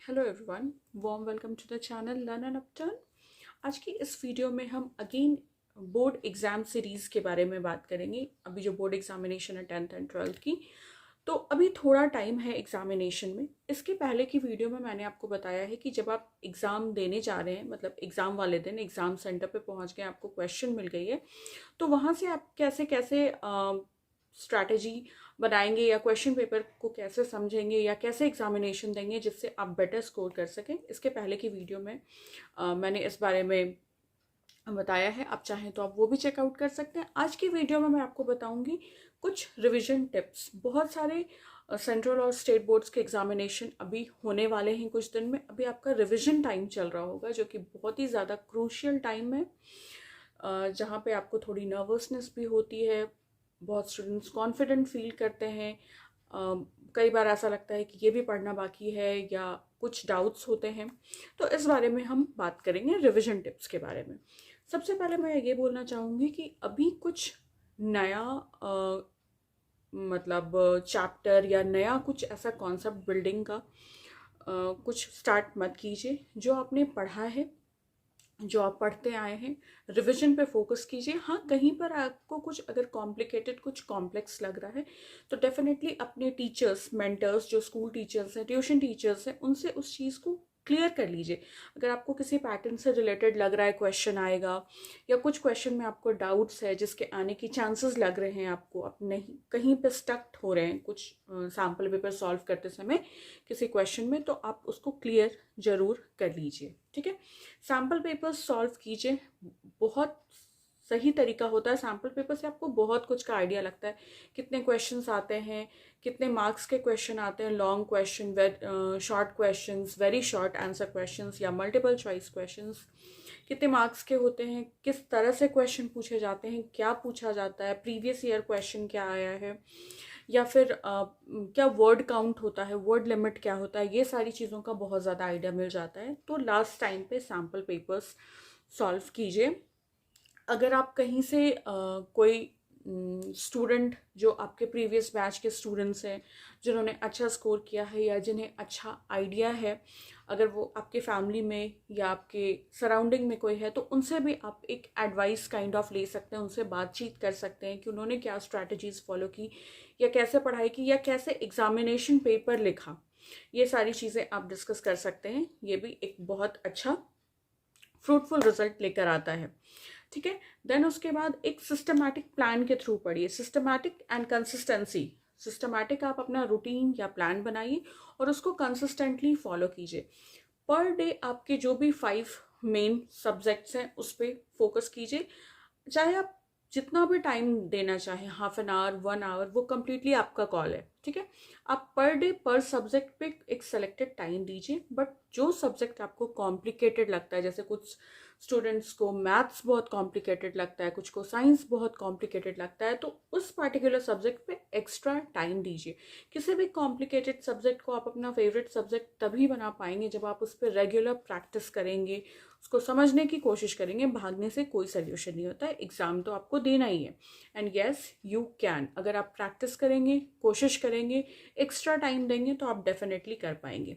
Hello everyone, warm welcome to the channel Learn and Upturn. आज की इस video में हम अगेन बोर्ड एग्जाम सीरीज़ के बारे में बात करेंगे। अभी जो बोर्ड एग्जामिनेशन है 10th एंड 12th की, तो अभी थोड़ा टाइम है एग्जामिनेशन में। इसके पहले की वीडियो में मैंने आपको बताया है कि जब आप एग्ज़ाम देने जा रहे हैं, मतलब एग्ज़ाम वाले दिन एग्ज़ाम सेंटर पे पहुंच गए, आपको क्वेश्चन मिल गई है, तो वहाँ से आप कैसे कैसे स्ट्रैटेजी बनाएंगे या क्वेश्चन पेपर को कैसे समझेंगे या कैसे एग्जामिनेशन देंगे जिससे आप बेटर स्कोर कर सकें। इसके पहले की वीडियो में मैंने इस बारे में बताया है। आप चाहें तो आप वो भी चेकआउट कर सकते हैं। आज की वीडियो में मैं आपको बताऊंगी कुछ रिवीजन टिप्स। बहुत सारे सेंट्रल और स्टेट बोर्ड्स के एग्जामिनेशन अभी होने वाले हैं कुछ दिन में। अभी आपका रिवीजन टाइम चल रहा होगा जो कि बहुत ही ज़्यादा क्रूशियल टाइम है, जहाँ पे आपको थोड़ी नर्वसनेस भी होती है। बहुत स्टूडेंट्स कॉन्फिडेंट फील करते हैं। कई बार ऐसा लगता है कि ये भी पढ़ना बाकी है या कुछ डाउट्स होते हैं। तो इस बारे में हम बात करेंगे रिवीजन टिप्स के बारे में। सबसे पहले मैं ये बोलना चाहूँगी कि अभी कुछ नया मतलब चैप्टर या नया कुछ ऐसा कॉन्सेप्ट बिल्डिंग का कुछ स्टार्ट मत कीजिए। जो आपने पढ़ा है, जो आप पढ़ते आए हैं, रिवीजन पे फोकस कीजिए। हाँ, कहीं पर आपको कुछ अगर कॉम्प्लिकेटेड, कुछ कॉम्प्लेक्स लग रहा है तो डेफिनेटली अपने टीचर्स, मेंटर्स, जो स्कूल टीचर्स हैं, ट्यूशन टीचर्स हैं, उनसे उस चीज़ को क्लियर कर लीजिए। अगर आपको किसी पैटर्न से रिलेटेड लग रहा है क्वेश्चन आएगा, या कुछ क्वेश्चन में आपको डाउट्स है जिसके आने की चांसेस लग रहे हैं, आपको आप नहीं कहीं पे स्टक हो रहे हैं कुछ सैम्पल पेपर सॉल्व करते समय किसी क्वेश्चन में, तो आप उसको क्लियर ज़रूर कर लीजिए। ठीक है, सैम्पल पेपर सॉल्व कीजिए। बहुत सही तरीका होता है। सैम्पल पेपर से आपको बहुत कुछ का आइडिया लगता है, कितने क्वेश्चंस आते हैं, कितने मार्क्स के क्वेश्चन आते हैं, long question, short questions, very short answer questions या मल्टीपल चॉइस क्वेश्चंस, कितने मार्क्स के होते हैं, किस तरह से क्वेश्चन पूछे जाते हैं, क्या पूछा जाता है, प्रीवियस ईयर क्वेश्चन क्या आया है, या फिर क्या वर्ड काउंट होता है, वर्ड लिमिट क्या होता है। ये सारी चीज़ों का बहुत ज़्यादा आइडिया मिल जाता है। तो लास्ट टाइम पे सैम्पल पेपर्स सॉल्व कीजिए। अगर आप कहीं से कोई स्टूडेंट जो आपके प्रीवियस बैच के स्टूडेंट्स हैं, जिन्होंने अच्छा स्कोर किया है या जिन्हें अच्छा आइडिया है, अगर वो आपके फैमिली में या आपके सराउंडिंग में कोई है, तो उनसे भी आप एक एडवाइस काइंड ऑफ ले सकते हैं, उनसे बातचीत कर सकते हैं कि उन्होंने क्या स्ट्रैटेजीज फॉलो की या कैसे पढ़ाई की या कैसे एग्जामिनेशन पेपर लिखा। ये सारी चीज़ें आप डिस्कस कर सकते हैं। ये भी एक बहुत अच्छा फ्रूटफुल रिजल्ट लेकर आता है। ठीक है, देन उसके बाद एक सिस्टमैटिक प्लान के थ्रू पढ़िए। Systematic and consistency. सिस्टमैटिक आप अपना रूटीन या प्लान बनाइए और उसको कंसिस्टेंटली फॉलो कीजिए। पर डे आपके जो भी 5 मेन सब्जेक्ट्स हैं उस पर फोकस कीजिए। चाहे आप जितना भी टाइम देना चाहें, हाफ एन आवर, 1 आवर, वो कम्प्लीटली आपका कॉल है। ठीक है, आप पर डे पर सब्जेक्ट पे एक सेलेक्टेड टाइम दीजिए। बट जो सब्जेक्ट आपको कॉम्प्लिकेटेड लगता है, जैसे कुछ स्टूडेंट्स को मैथ्स बहुत कॉम्प्लिकेटेड लगता है, कुछ को साइंस बहुत कॉम्प्लिकेटेड लगता है, तो उस पर्टिकुलर सब्जेक्ट पे एक्स्ट्रा टाइम दीजिए। किसी भी कॉम्प्लिकेटेड सब्जेक्ट को आप अपना फेवरेट सब्जेक्ट तभी बना पाएंगे जब आप उस पर रेगुलर प्रैक्टिस करेंगे, उसको समझने की कोशिश करेंगे। भागने से कोई सोल्यूशन नहीं होता है। एग्जाम तो आपको देना ही है। And yes, you can. अगर आप प्रैक्टिस करेंगे, कोशिश करेंगे, एक्स्ट्रा टाइम देंगे, तो आप डेफिनेटली कर पाएंगे।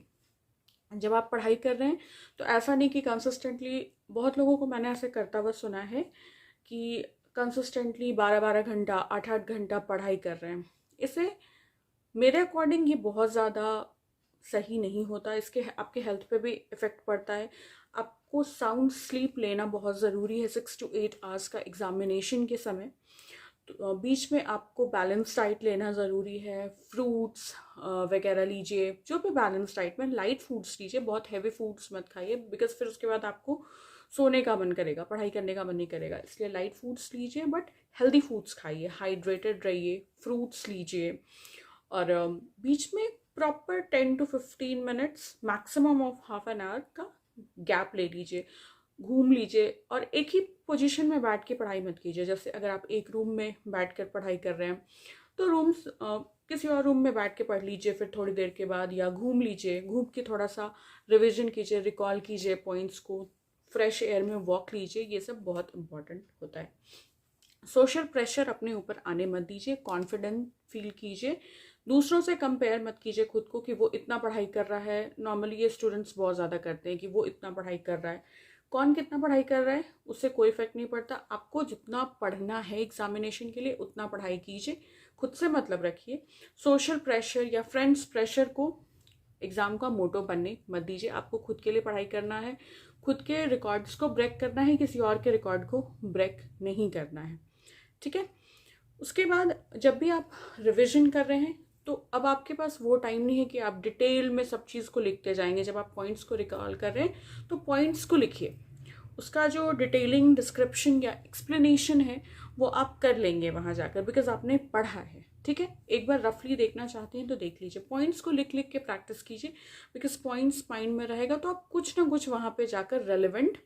जब आप पढ़ाई कर रहे हैं तो ऐसा नहीं कि कंसिस्टेंटली, बहुत लोगों को मैंने ऐसे करता हुआ सुना है कि कंसिस्टेंटली 12-12 घंटा, 8-8 घंटा पढ़ाई कर रहे हैं। इसे मेरे अकॉर्डिंग ये बहुत ज़्यादा सही नहीं होता। इसके आपके हेल्थ पे भी इफ़ेक्ट पड़ता है। आपको साउंड स्लीप लेना बहुत ज़रूरी है 6 to 8 आवर्स का एग्जामिनेशन के समय। तो बीच में आपको बैलेंस डाइट लेना ज़रूरी है। फ्रूट्स वगैरह लीजिए, जो भी बैलेंस डाइट में। लाइट फूड्स लीजिए, बहुत हैवी फूड्स मत खाइए, बिकॉज फिर उसके बाद आपको सोने का मन करेगा, पढ़ाई करने का मन नहीं करेगा। इसलिए लाइट फूड्स लीजिए, बट हेल्दी फूड्स खाइए, हाइड्रेटेड रहिए, फ्रूट्स लीजिए। और बीच में proper 10 to 15 minutes, maximum of half an hour का गैप ले लीजिए, घूम लीजिए। और एक ही पोजीशन में बैठ के पढ़ाई मत कीजिए। जैसे अगर आप एक रूम में बैठ कर पढ़ाई कर रहे हैं, तो किसी और रूम में बैठ के पढ़ लीजिए फिर थोड़ी देर के बाद, या घूम लीजिए, घूम के थोड़ा सा रिविजन कीजिए, रिकॉल कीजिए पॉइंट्स को, फ्रेश एयर में वॉक लीजिए। ये सब बहुत इंपॉर्टेंट होता है। सोशल प्रेशर अपने ऊपर आने मत दीजिए, कॉन्फिडेंट फील कीजिए। दूसरों से कंपेयर मत कीजिए खुद को कि वो इतना पढ़ाई कर रहा है। नॉर्मली ये स्टूडेंट्स बहुत ज़्यादा करते हैं कि वो इतना पढ़ाई कर रहा है। कौन कितना पढ़ाई कर रहा है उससे कोई इफेक्ट नहीं पड़ता। आपको जितना पढ़ना है एग्जामिनेशन के लिए उतना पढ़ाई कीजिए, खुद से मतलब रखिए। सोशल प्रेशर या फ्रेंड्स प्रेशर को एग्जाम का मोटो बनने मत दीजिए। आपको खुद के लिए पढ़ाई करना है, खुद के रिकॉर्ड्स को ब्रेक करना है, किसी और के रिकॉर्ड को ब्रेक नहीं करना है, ठीक है। उसके बाद जब भी आप रिविजन कर रहे हैं तो अब आपके पास वो टाइम नहीं है कि आप डिटेल में सब चीज़ को लिखते जाएंगे। जब आप पॉइंट्स को रिकॉल कर रहे हैं तो पॉइंट्स को लिखिए, उसका जो डिटेलिंग डिस्क्रिप्शन या एक्सप्लेनेशन है वो आप कर लेंगे वहाँ जाकर, बिकॉज आपने पढ़ा है, ठीक है। एक बार रफली देखना चाहते हैं तो देख लीजिए, पॉइंट्स को लिख लिख के प्रैक्टिस कीजिए, बिकॉज पॉइंट्स माइंड में रहेगा तो आप कुछ ना कुछ वहाँ पे जाकर रेलिवेंट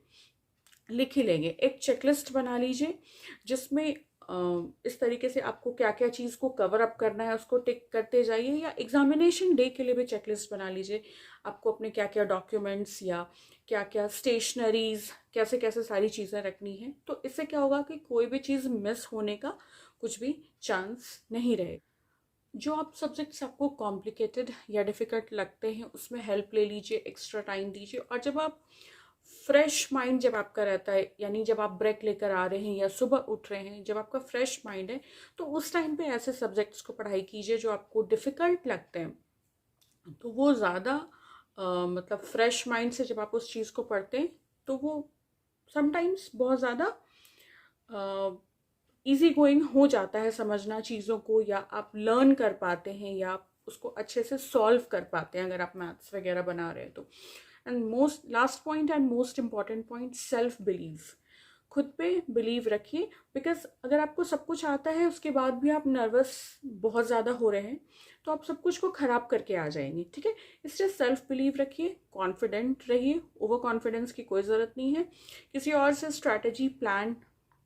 लिख ही लेंगे। एक चेकलिस्ट बना लीजिए जिसमें इस तरीके से आपको क्या क्या चीज़ को कवर अप करना है उसको टिक करते जाइए, या एग्जामिनेशन डे के लिए भी चेकलिस्ट बना लीजिए। आपको अपने क्या क्या डॉक्यूमेंट्स या क्या क्या स्टेशनरीज कैसे कैसे सारी चीज़ें रखनी है, तो इससे क्या होगा कि कोई भी चीज़ मिस होने का कुछ भी चांस नहीं रहेगा। जो आप सब्जेक्ट्स आपको कॉम्प्लिकेटेड या डिफ़िकल्ट लगते हैं उसमें हेल्प ले लीजिए, एक्स्ट्रा टाइम दीजिए। और जब आप फ्रेश माइंड जब आपका रहता है, यानी जब आप ब्रेक लेकर आ रहे हैं या सुबह उठ रहे हैं, जब आपका फ्रेश माइंड है तो उस टाइम पे ऐसे सब्जेक्ट्स को पढ़ाई कीजिए जो आपको डिफ़िकल्ट लगते हैं। तो वो ज़्यादा मतलब फ्रेश माइंड से जब आप उस चीज़ को पढ़ते हैं तो वो समटाइम्स बहुत ज़्यादा इजी गोइंग हो जाता है समझना चीज़ों को, या आप लर्न कर पाते हैं या आप उसको अच्छे से सॉल्व कर पाते हैं अगर आप मैथ्स वगैरह बना रहे हैं तो। And most last point and most important point, self believe. खुद पे बिलीव रखिए, बिकॉज अगर आपको सब कुछ आता है उसके बाद भी आप नर्वस बहुत ज़्यादा हो रहे हैं तो आप सब कुछ को ख़राब करके आ जाएंगे, ठीक है। इसलिए सेल्फ बिलीव रखिए, कॉन्फिडेंट रहिए, ओवर कॉन्फिडेंस की कोई ज़रूरत नहीं है। किसी और से स्ट्रैटेजी प्लान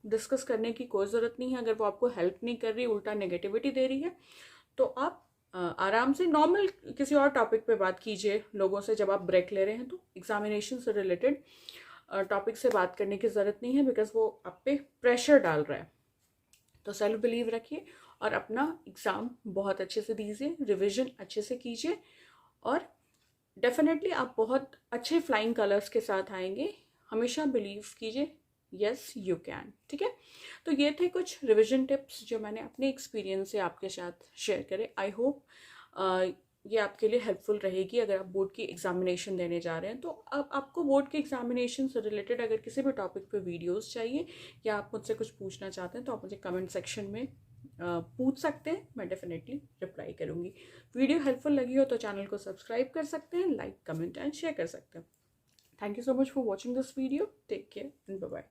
डिस्कस करने की कोई ज़रूरत नहीं है। अगर वो आपको हेल्प नहीं कर रही, उल्टा नेगेटिविटी दे रही है, तो आप आराम से नॉर्मल किसी और टॉपिक पे बात कीजिए लोगों से। जब आप ब्रेक ले रहे हैं तो एग्जामिनेशन से रिलेटेड टॉपिक से बात करने की ज़रूरत नहीं है, बिकॉज वो आप पे प्रेशर डाल रहा है। तो सेल्फ बिलीव रखिए और अपना एग्ज़ाम बहुत अच्छे से दीजिए, रिविजन अच्छे से कीजिए, और डेफिनेटली आप बहुत अच्छे फ्लाइंग कलर्स के साथ आएंगे। हमेशा बिलीव कीजिए, यस यू कैन, ठीक है। तो ये थे कुछ रिविजन टिप्स जो मैंने अपने एक्सपीरियंस से आपके साथ शेयर करे। आई होप ये आपके लिए हेल्पफुल रहेगी अगर आप बोर्ड की एग्जामिनेशन देने जा रहे हैं। तो अब आपको बोर्ड के एग्जामिनेशन से रिलेटेड अगर किसी भी टॉपिक पे वीडियोस चाहिए या आप मुझसे कुछ पूछना चाहते हैं तो आप मुझे कमेंट सेक्शन में पूछ सकते हैं, मैं डेफिनेटली रिप्लाई करूँगी। वीडियो हेल्पफुल लगी हो तो चैनल को सब्सक्राइब कर सकते हैं, लाइक कमेंट एंड शेयर कर सकते हैं। Thank you so much for watching this video. Take care and bye bye.